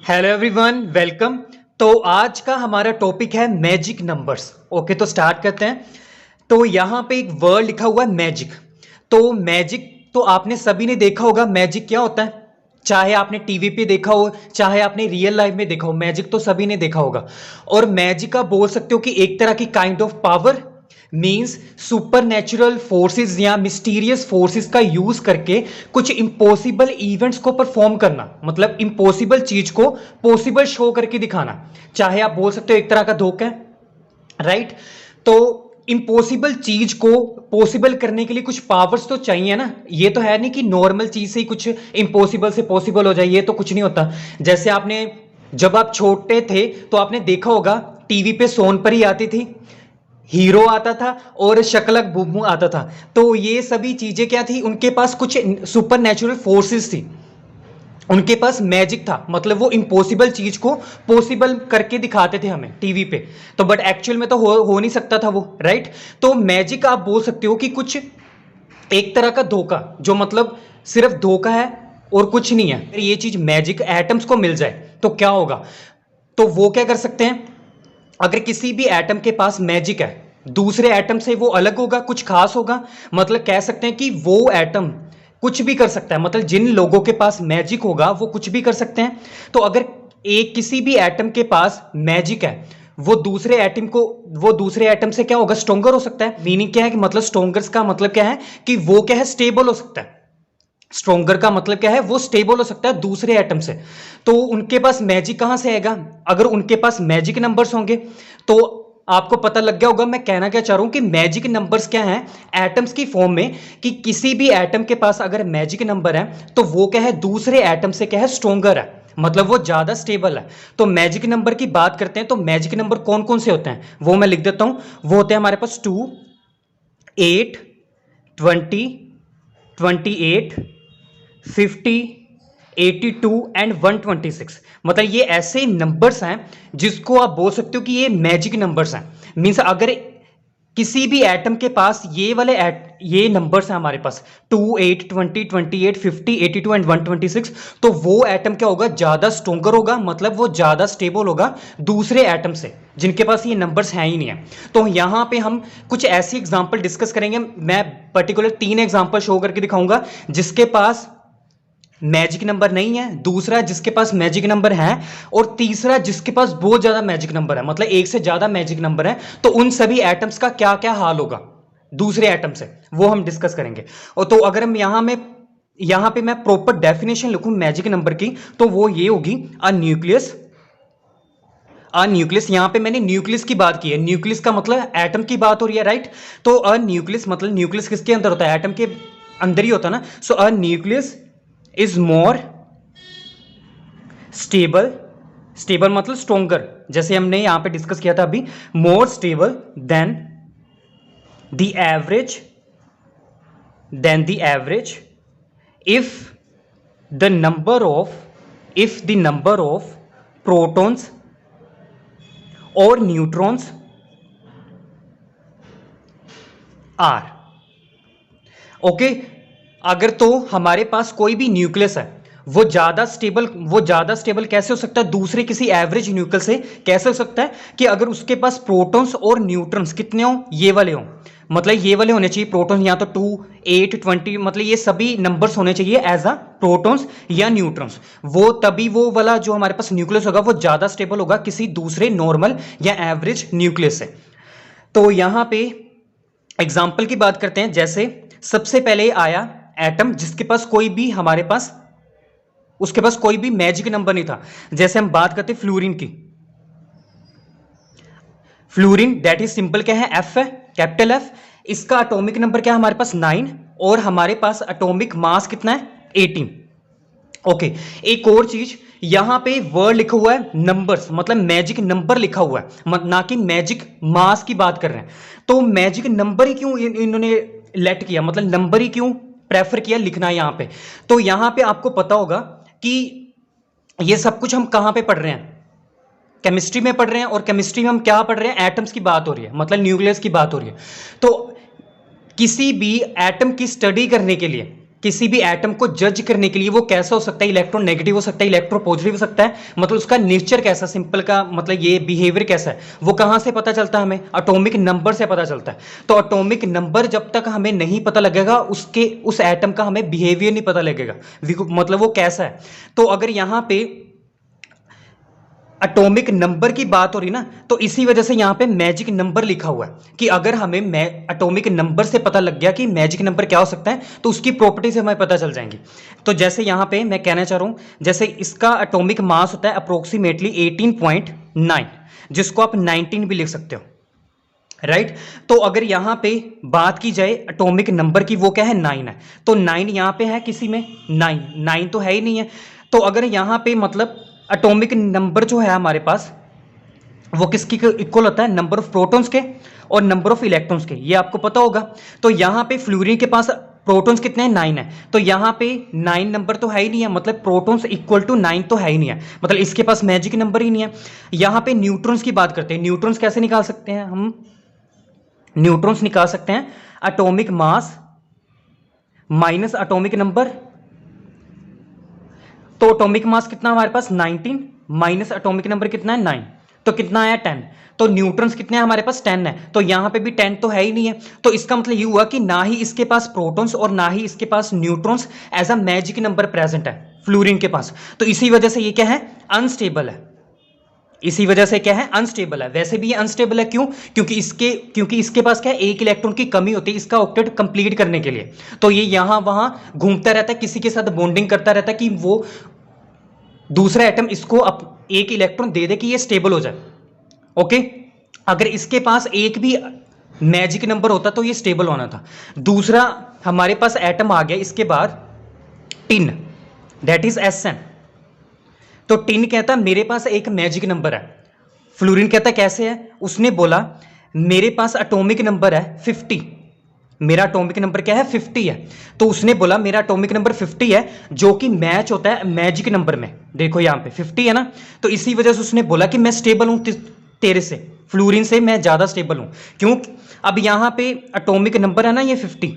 Hello everyone, welcome. तो आज का हमारा टॉपिक है मैजिक नंबर्स। ओके, तो स्टार्ट करते हैं। तो यहाँ पे एक वर्ड लिखा हुआ है मैजिक। तो मैजिक तो आपने सभी ने देखा होगा मैजिक क्या होता है, चाहे आपने टीवी पे देखा हो चाहे आपने रियल लाइफ में देखा हो, मैजिक तो सभी ने देखा होगा। और मैजिक आप बोल सकते हो कि एक तरह की kind of power means super natural forces या मिस्टीरियस फोर्सेस का यूज करके कुछ इम्पॉसिबल इवेंट्स को परफॉर्म करना, मतलब इम्पॉसिबल चीज को पॉसिबल शो करके दिखाना। चाहे आप बोल सकते हो एक तरह का धोखा है, राइट। तो इम्पॉसिबल चीज को पॉसिबल करने के लिए कुछ पावर्स तो चाहिए ना। ये तो है नहीं कि नॉर्मल चीज से ही कुछ इम्पॉसिबल से पॉसिबल हो जाए, ये तो कुछ नहीं होता। जैसे आपने जब आप छोटे थे तो आपने देखा होगा टीवी पे सोनपरी आती थी, हीरो आता था और शकलक बुबू आता था। तो ये सभी चीजें क्या थी, उनके पास कुछ सुपर नेचुरल फोर्सेस थी, उनके पास मैजिक था, मतलब वो इम्पॉसिबल चीज को पॉसिबल करके दिखाते थे हमें टीवी पे। तो बट एक्चुअल में तो हो नहीं सकता था वो, राइट। तो मैजिक आप बोल सकते हो कि कुछ एक तरह का धोखा, जो मतलब सिर्फ धोखा है और कुछ नहीं है। अगर ये चीज मैजिक एटम्स को मिल जाए तो क्या होगा, तो वो क्या कर सकते हैं। अगर किसी भी एटम के पास मैजिक है, दूसरे एटम से वो अलग होगा, कुछ खास होगा, मतलब कह सकते हैं कि वो एटम कुछ भी कर सकता है। मतलब जिन लोगों के पास मैजिक होगा वो कुछ भी कर सकते हैं। तो अगर एक किसी भी एटम के पास मैजिक है, वो दूसरे एटम से क्या होगा, स्ट्रोंगर हो सकता है। मीनिंग क्या है कि मतलब स्ट्रोंगर का मतलब क्या है कि वो क्या है, स्टेबल हो सकता है। स्ट्रोंगर का मतलब क्या है, वो स्टेबल हो सकता है दूसरे एटम से। तो उनके पास मैजिक कहां से आएगा, अगर उनके पास मैजिक नंबर्स होंगे। तो आपको पता लग गया होगा मैं कहना क्या चाह रहा हूं कि मैजिक नंबर्स क्या हैं, एटम्स की फॉर्म में, कि किसी भी एटम के पास अगर मैजिक नंबर है तो वो क्या है, दूसरे एटम से क्या है, स्ट्रोंगर है, मतलब वो ज्यादा स्टेबल है। तो मैजिक नंबर की बात करते हैं तो मैजिक नंबर कौन कौन से होते हैं वो मैं लिख देता हूं। वो होते हैं हमारे पास 2, 8, 20, 28, 50, 82 एंड 126। मतलब ये ऐसे नंबर्स हैं जिसको आप बोल सकते हो कि ये मैजिक नंबर्स हैं। मीन्स अगर किसी भी एटम के पास ये नंबर्स हैं हमारे पास 2, 8, 20, 28, 50, 82 एंड 126, तो वो एटम क्या होगा, ज्यादा स्ट्रोंगर होगा, मतलब वो ज्यादा स्टेबल होगा दूसरे एटम से जिनके पास ये नंबर्स हैं ही नहीं है। तो यहां पे हम कुछ ऐसी एग्जांपल डिस्कस करेंगे। मैं पर्टिकुलर 3 एग्जांपल शो करके दिखाऊंगा जिसके पास मैजिक नंबर नहीं है, दूसरा जिसके पास मैजिक नंबर है, और तीसरा जिसके पास बहुत ज्यादा मैजिक नंबर है, मतलब एक से ज्यादा मैजिक नंबर है। तो उन सभी एटम्स का क्या क्या हाल होगा दूसरे एटम से, वो हम डिस्कस करेंगे। और तो अगर हम यहां पे मैं प्रॉपर डेफिनेशन लिखूं मैजिक नंबर की, तो वो ये होगी न्यूक्लियस। यहां पे मैंने न्यूक्लियस की बात की है, न्यूक्लियस का मतलब एटम की बात हो रही है, राइट। तो न्यूक्लियस मतलब न्यूक्लियस किसके अंदर होता है, एटम के अंदर ही होता है ना। So nucleus is more stable, stable मतलब स्ट्रोंगर, जैसे हमने यहां पे डिस्कस किया था अभी, more stable the average than the average, if the number of protons और न्यूट्रॉन्स आर। ओके, अगर तो हमारे पास कोई भी न्यूक्लियस है, वो ज्यादा स्टेबल कैसे हो सकता है दूसरे किसी एवरेज न्यूक्लियस से, कैसे हो सकता है कि अगर उसके पास प्रोटॉन्स और न्यूट्रॉन्स कितने हो, ये वाले हो, मतलब ये वाले होने चाहिए प्रोटॉन, या तो 2, 8, 20, मतलब ये सभी नंबर्स होने चाहिए एज अ प्रोटॉन्स या न्यूट्रॉन्स। वो तभी वो वाला जो हमारे पास न्यूक्लियस होगा वो ज्यादा स्टेबल होगा किसी दूसरे नॉर्मल या एवरेज न्यूक्लियस से। तो यहां पे एग्जाम्पल की बात करते हैं। जैसे सबसे पहले आया एटम जिसके पास कोई भी हमारे पास उसके पास कोई भी मैजिक नंबर नहीं था। जैसे हम बात करते फ्लोरीन की, फ्लोरीन दैट इज सिंपल क्या है, एफ है, कैपिटल एफ। इसका एटॉमिक नंबर क्या है हमारे पास 9, और हमारे पास एटॉमिक मास कितना है 18। ओके, एक और चीज, यहां पे वर्ड लिखा हुआ है नंबर्स, मतलब मैजिक नंबर लिखा हुआ है, ना कि मैजिक मास की बात कर रहे हैं। तो मैजिक नंबर ही क्यों इन्होंने लेट किया, मतलब नंबर ही क्यों प्रेफर किया लिखना यहां पे। तो यहां पे आपको पता होगा कि ये सब कुछ हम कहां पे पढ़ रहे हैं, केमिस्ट्री में पढ़ रहे हैं। और केमिस्ट्री में हम क्या पढ़ रहे हैं, एटम्स की बात हो रही है, मतलब न्यूक्लियस की बात हो रही है। तो किसी भी एटम की स्टडी करने के लिए किसी भी एटम को जज करने के लिए वो कैसा हो सकता है, इलेक्ट्रॉन नेगेटिव हो सकता है, इलेक्ट्रॉन पॉजिटिव हो सकता है, मतलब उसका नेचर कैसा, सिंपल का मतलब ये बिहेवियर कैसा है, वो कहां से पता चलता है, हमें एटॉमिक नंबर से पता चलता है। तो एटॉमिक नंबर जब तक हमें नहीं पता लगेगा, उसके उस एटम का हमें बिहेवियर नहीं पता लगेगा, मतलब वो कैसा है। तो अगर यहां पे एटॉमिक नंबर की बात हो रही ना, तो इसी वजह से यहां पे मैजिक नंबर लिखा हुआ है कि अगर हमें एटॉमिक नंबर से पता लग गया कि मैजिक नंबर क्या हो सकता है, तो उसकी प्रॉपर्टी से हमें पता चल जाएंगी। तो जैसे यहां पे मैं कहना चाह रहा हूं, जैसे इसका एटॉमिक मास होता है अप्रोक्सीमेटली 18.9, जिसको आप 19 भी लिख सकते हो, राइट। तो अगर यहां पे बात की जाए एटॉमिक नंबर की, वो क्या है, 9 है। तो 9 यहां पे है किसी में, 9 तो है ही नहीं है। तो अगर यहां पे मतलब एटॉमिक नंबर जो है हमारे पास, वो किसकी इक्वल होता है, नंबर ऑफ प्रोटॉन्स के और नंबर ऑफ इलेक्ट्रॉन्स के, ये आपको पता होगा। तो यहां पे फ्लोरीन के पास प्रोटॉन्स कितने हैं, 9 है। तो यहां पे 9 नंबर तो है ही नहीं है, मतलब प्रोटॉन्स इक्वल टू 9 तो है ही नहीं है, मतलब इसके पास मैजिक नंबर ही नहीं है। यहां पे न्यूट्रॉन्स की बात करते हैं, न्यूट्रॉन्स कैसे निकाल सकते हैं हम, न्यूट्रॉन्स निकाल सकते हैं atomic mass minus atomic number. तो एटॉमिक मास कितना हमारे पास 19 माइनस एटॉमिक नंबर कितना है 9, तो कितना आया 10। तो न्यूट्रॉन्स कितने हैं हमारे पास 10 है, तो यहां पे भी 10 तो है ही नहीं है। तो इसका मतलब ये हुआ कि ना ही इसके पास प्रोटॉन्स और ना ही इसके पास neutrons as a magic number present है फ्लोरीन के पास। तो इसी वजह से ये क्या है, अनस्टेबल है। इसी वजह से क्या है, अनस्टेबल है। वैसे भी ये अनस्टेबल है, क्यों, क्योंकि इसके पास क्या है, एक इलेक्ट्रॉन की कमी होती है इसका ऑक्टेट कंप्लीट करने के लिए। तो ये यहां वहां घूमता रहता है, किसी के साथ बॉन्डिंग करता रहता है कि वो दूसरा एटम इसको एक इलेक्ट्रॉन दे दे कि ये स्टेबल हो जाए। ओके, अगर इसके पास एक भी मैजिक नंबर होता तो ये स्टेबल होना था। दूसरा हमारे पास एटम आ गया इसके बाद, टिन, दैट इज SN। तो टिन कहता मेरे पास एक मैजिक नंबर है, फ्लोरीन कहता कैसे है, उसने बोला मेरे पास एटॉमिक नंबर है 50, मेरा एटॉमिक नंबर क्या है 50 है। तो उसने बोला मेरा एटॉमिक नंबर 50 है, जो कि मैच होता है मैजिक नंबर में, देखो यहां पे 50 है ना। तो इसी वजह से उसने बोला कि मैं स्टेबल हूं तेरे से, फ्लोरीन से मैं ज्यादा स्टेबल हूं। क्यों, अब यहां पे एटॉमिक नंबर है ना ये 50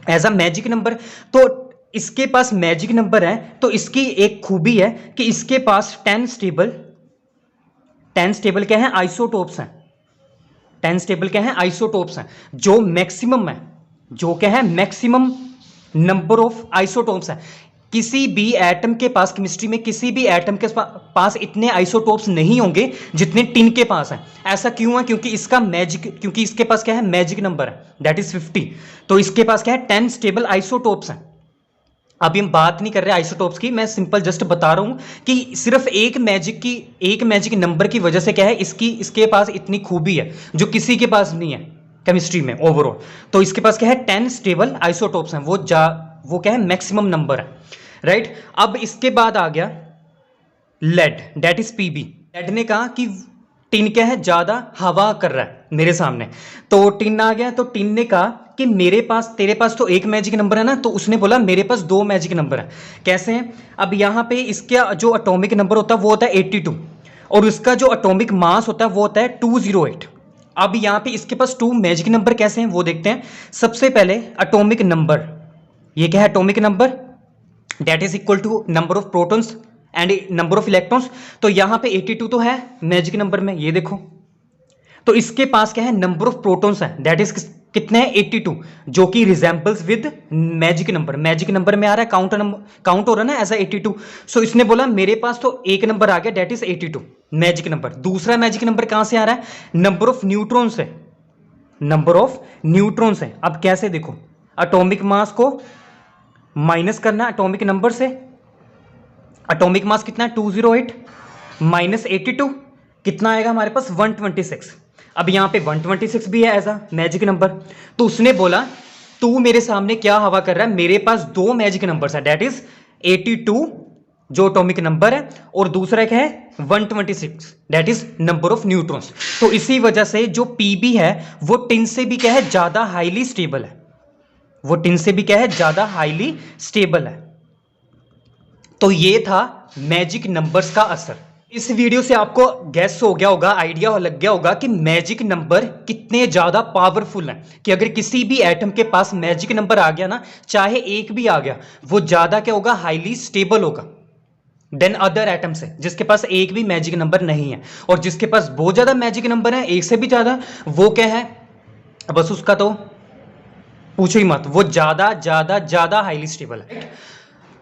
एज अ मैजिक नंबर, तो इसके पास मैजिक नंबर है। तो इसकी एक खूबी है कि इसके पास 10 स्टेबल क्या है, आइसोटोप्स हैं। 10 स्टेबल क्या है, आइसोटोप्स हैं, जो मैक्सिमम है, जो क्या है, मैक्सिमम नंबर ऑफ आइसोटोप्स है। किसी भी एटम के पास, केमिस्ट्री में किसी भी एटम के पास इतने आइसोटोप्स नहीं होंगे जितने टिन के पास हैं। ऐसा क्यों है, क्योंकि इसके पास क्या है, मैजिक नंबर है, दैट इज 50। तो इसके पास क्या है, 10 स्टेबल आइसोटोप्स हैं। अभी हम बात नहीं कर रहे आइसोटोप्स की, मैं सिंपल जस्ट बता रहा हूं कि सिर्फ एक मैजिक नंबर की वजह से क्या है, इसके पास इतनी खूबी है जो किसी के पास नहीं है केमिस्ट्री में ओवरऑल। तो इसके पास क्या है, 10 स्टेबल आइसोटोप्स हैं, वो क्या है, मैक्सिमम नंबर है, राइट। अब इसके बाद आ गया lead, that is PB। Lead ने कहा कि टिन क्या है, ज्यादा हवा कर रहा है मेरे सामने। तो टिन आ गया, तो टिन ने कहा कि तेरे पास तो एक मैजिक नंबर है ना, तो उसने बोला मेरे पास 2 मैजिक नंबर है। कैसे हैं, अब यहां पे इसका जो एटॉमिक नंबर होता है वो होता है 82, और उसका जो एटॉमिक मास होता है वो होता है 208। अब यहां पे इसके पास 2 मैजिक नंबर कैसे हैं वो देखते हैं। सबसे पहले एटॉमिक नंबर, ये क्या है, atomic number that is equal to number of protons and number of electrons. तो यहां पे 82 तो है मैजिक नंबर में, ये देखो। तो इसके पास क्या है, नंबर ऑफ प्रोटॉन्स है, दैट इज कितने हैं 82, जो कि resembles with magic number, magic number में आ रहा है, काउंट हो रहा है ना ऐसा 82। सो इसने बोला मेरे पास तो एक नंबर आ गया, दैट इज 82 मैजिक नंबर। दूसरा मैजिक नंबर कहां से आ रहा है, नंबर ऑफ न्यूट्रॉन्स है, नंबर ऑफ न्यूट्रॉन्स है। अब कैसे, देखो एटॉमिक मास को माइनस करना एटॉमिक नंबर से, एटॉमिक मास कितना है 208 माइनस 82, कितना आएगा हमारे पास 126। अब यहां पे 126 भी है एज अ मैजिक नंबर। तो उसने बोला तू मेरे सामने क्या हवा कर रहा है, मेरे पास 2 मैजिक नंबर्स है, दैट इज 82 जो एटॉमिक नंबर है, और दूसरा क्या है 126 that is number of neutrons. तो इसी वजह से जो PB है वो टिन से भी क्या है, ज्यादा हाईली स्टेबल है, वो टिन से भी क्या है, ज्यादा हाईली स्टेबल है। तो ये था मैजिक नंबर्स का असर। इस वीडियो से आपको गैस हो गया होगा, आइडिया लग गया होगा कि मैजिक नंबर कितने ज्यादा पावरफुल हैं, कि अगर किसी भी एटम के पास मैजिक नंबर आ गया ना, चाहे एक भी आ गया, वो ज्यादा क्या होगा, हाईली स्टेबल होगा देन अदर एटम से, जिसके पास एक भी मैजिक नंबर नहीं है। और जिसके पास बहुत ज्यादा मैजिक नंबर है, एक से भी ज्यादा, वो क्या है, बस उसका तो पूछो ही मत, वो ज्यादा ज्यादा ज्यादा हाईली स्टेबल है।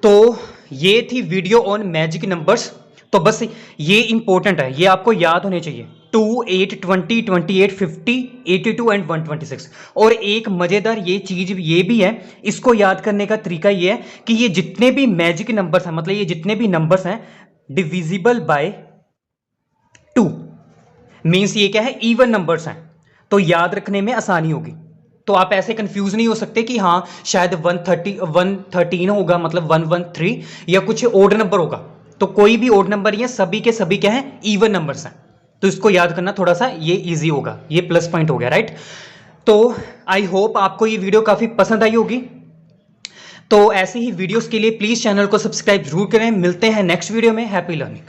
तो ये थी वीडियो ऑन मैजिक नंबर्स। तो बस ये इंपॉर्टेंट है, ये आपको याद होने चाहिए, 2, 8, 20, 28, 50, 82 एंड 126। और एक मजेदार ये चीज ये भी है, इसको याद करने का तरीका ये है कि ये जितने भी मैजिक नंबर्स हैं, मतलब ये जितने भी नंबर्स हैं, डिविजिबल बाय 2 मीन्स ये क्या है, इवन नंबर्स हैं, तो याद रखने में आसानी होगी। तो आप ऐसे कंफ्यूज नहीं हो सकते कि हाँ शायद 113 होगा, मतलब 113, या कुछ ओड नंबर होगा। तो कोई भी ओड नंबर ही है, सभी के सभी क्या है, इवन नंबर्स हैं। तो इसको याद करना थोड़ा सा ये इजी होगा, ये प्लस पॉइंट हो गया, राइट। तो आई होप आपको ये वीडियो काफी पसंद आई होगी। तो ऐसे ही वीडियोस के लिए प्लीज चैनल को सब्सक्राइब जरूर करें। मिलते हैं नेक्स्ट वीडियो में। Happy learning.